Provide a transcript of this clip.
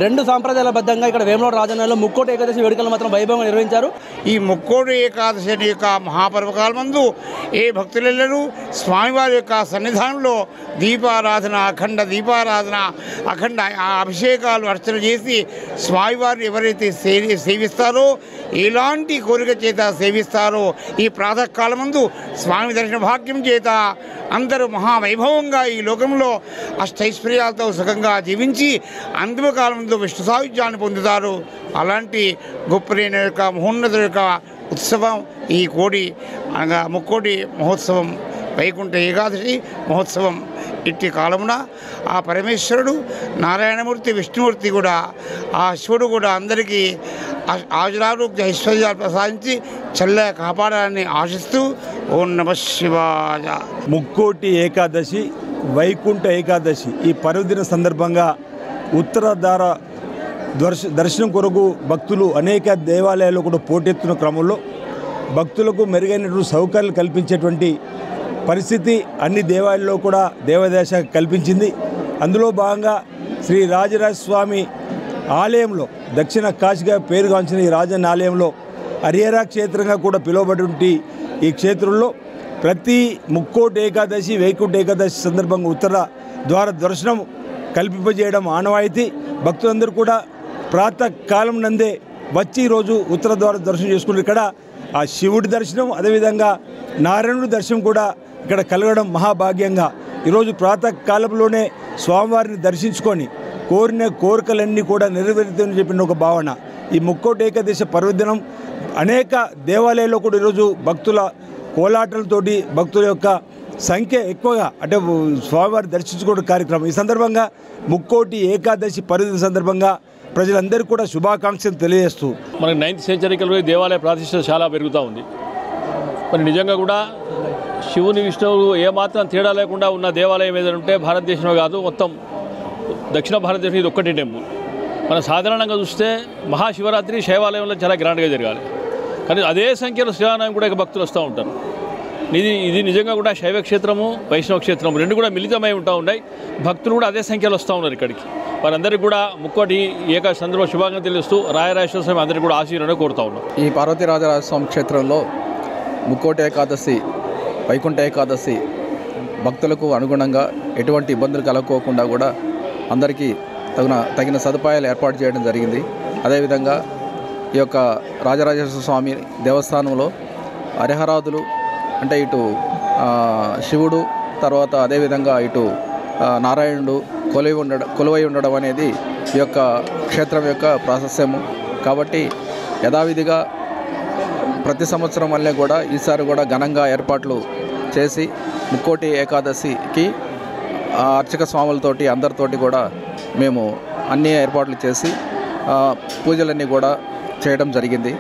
రెండు సాంప్రదాయబద్ధంగా ఇక్కడ వేములవాడ రాజన్నలో ముక్కోటి ఏకాదశి వేడుకలు మాత్రం వైభవంగా నిర్వహించారు. ఈ ముక్కోటి ఏకాదశి యొక్క మహాపర్వకాల మందు ఏ భక్తులెల్లరూ స్వామివారి యొక్క సన్నిధానంలో దీపారాధన, అఖండ దీపారాధన, అఖండ అభిషేకాలు అర్చన చేసి స్వామివారిని ఎవరైతే సేవిస్తారో, ఎలాంటి కోరిక చేత సేవిస్తారో ఈ ప్రాతకాలం ముందు స్వామి దర్శన భాగ్యం చేత అందరూ మహావైభవంగా ఈ లోకంలో అష్టైశ్వర్యాలతో సుఖంగా జీవించి అంతిమ కాలం ముందు విష్ణు సాయుధ్యాన్ని పొందుతారు. అలాంటి గొప్పలైన యొక్క మహోన్నతుల యొక్క ఉత్సవం ఈ కోడి అనగా ముక్కోటి మహోత్సవం, వైకుంఠ ఏకాదశి మహోత్సవం. ఇట్టి కాలమున ఆ పరమేశ్వరుడు నారాయణమూర్తి, విష్ణుమూర్తి కూడా, ఆ శివుడు కూడా అందరికీ ఆయురారోగ్య ఐశ్వర్యాలు ప్రసాదించి చల్లగా కాపాడాలని ఆశిస్తూ ఓం నమః శివాయ. ముక్కోటి ఏకాదశి, వైకుంఠ ఏకాదశి ఈ పర్వదిన సందర్భంగా ఉత్తరధార దర్శనం కొరకు భక్తులు అనేక దేవాలయాల్లో కూడా పోటెత్తున్న క్రమంలో భక్తులకు మెరుగైనటువంటి సౌకర్యాలు కల్పించేటువంటి పరిస్థితి అన్ని దేవాలయాల్లో కూడా దేవాదాయ శాఖ కల్పించింది. అందులో భాగంగా శ్రీ రాజరాజస్వామి ఆలయంలో, దక్షిణ కాశీగా పేరుగాంచిన ఈ రాజన్న ఆలయంలో హరిహర క్షేత్రంగా కూడా పిలువబడి ఈ క్షేత్రంలో ప్రతి ముక్కోటి ఏకాదశి, వైకుంఠ ఏకాదశి సందర్భంగా ఉత్తర ద్వార దర్శనం కల్పింపజేయడం ఆనవాయితీ. భక్తులందరూ కూడా ప్రాతకాలం నందే వచ్చి ఈరోజు ఉత్తర ద్వార దర్శనం చేసుకున్నారు. ఇక్కడ ఆ శివుడి దర్శనం, అదేవిధంగా నారాయణుడి దర్శనం కూడా ఇక్కడ కలగడం మహాభాగ్యంగా ఈరోజు ప్రాతకాలంలోనే స్వామివారిని దర్శించుకొని కోరిన కోరికలన్నీ కూడా నెరవేరుతాయని చెప్పిన ఒక భావన. ఈ ముక్కోటి ఏకాదశి పర్వదినం అనేక దేవాలయాల్లో కూడా ఈరోజు భక్తుల కోలాటలతోటి భక్తుల యొక్క సంఖ్య ఎక్కువగా అంటే స్వామివారి దర్శించుకోవడం కార్యక్రమం. ఈ సందర్భంగా ముక్కోటి ఏకాదశి పర్వదిన సందర్భంగా ప్రజలందరికీ కూడా శుభాకాంక్షలు తెలియజేస్తూ మనకి 9th సెంచరీలో దేవాలయ ప్రతిష్ట చాలా పెరుగుతూ ఉంది. మరి నిజంగా కూడా శివుని, విష్ణువు ఏమాత్రం తేడా లేకుండా ఉన్న దేవాలయం ఏదైనా ఉంటే భారతదేశంలో కాదు, మొత్తం దక్షిణ భారతదేశం ఇది ఒక్కటి టెంపుల్. మనం సాధారణంగా చూస్తే మహాశివరాత్రి శైవాలయంలో చాలా గ్రాండ్గా జరగాలి, కానీ అదే సంఖ్యలో శివాలయం కూడా భక్తులు వస్తూ ఉంటారు. ఇది నిజంగా కూడా శైవ క్షేత్రము, వైష్ణవ క్షేత్రము రెండు కూడా మిళితమై ఉంటా ఉన్నాయి. భక్తులు కూడా అదే సంఖ్యలో వస్తూ ఉన్నారు ఇక్కడికి. వారందరికీ కూడా ముక్కోటి ఏకాదశి సందర్భంగా శుభాకాంక్షలు తెలుస్తూ రాజరాజేశ్వర స్వామి అందరికీ కూడా ఆశీర్వాదం కోరుతా ఉన్నాం. ఈ పార్వతీరాజరాజస్వామి క్షేత్రంలో ముక్కోటి ఏకాదశి, వైకుంఠ ఏకాదశి భక్తులకు అనుగుణంగా ఎటువంటి ఇబ్బందులు కలగకోకుండా కూడా అందరికీ తగిన సదుపాయాలు ఏర్పాటు చేయడం జరిగింది. అదేవిధంగా ఈ యొక్క రాజరాజేశ్వర స్వామి దేవస్థానంలో హరిహరాదులు అంటే ఇటు శివుడు, తర్వాత అదేవిధంగా ఇటు నారాయణుడు కొలువై ఉండడం అనేది ఈ యొక్క క్షేత్రం యొక్క ప్రాశస్త్యము. కాబట్టి యథావిధిగా ప్రతి సంవత్సరం వల్లే కూడా ఈసారి కూడా ఘనంగా ఏర్పాట్లు చేసి ముక్కోటి ఏకాదశికి అర్చక స్వాములతోటి అందరితోటి కూడా మేము అన్ని ఏర్పాట్లు చేసి పూజలన్నీ కూడా చేయడం జరిగింది.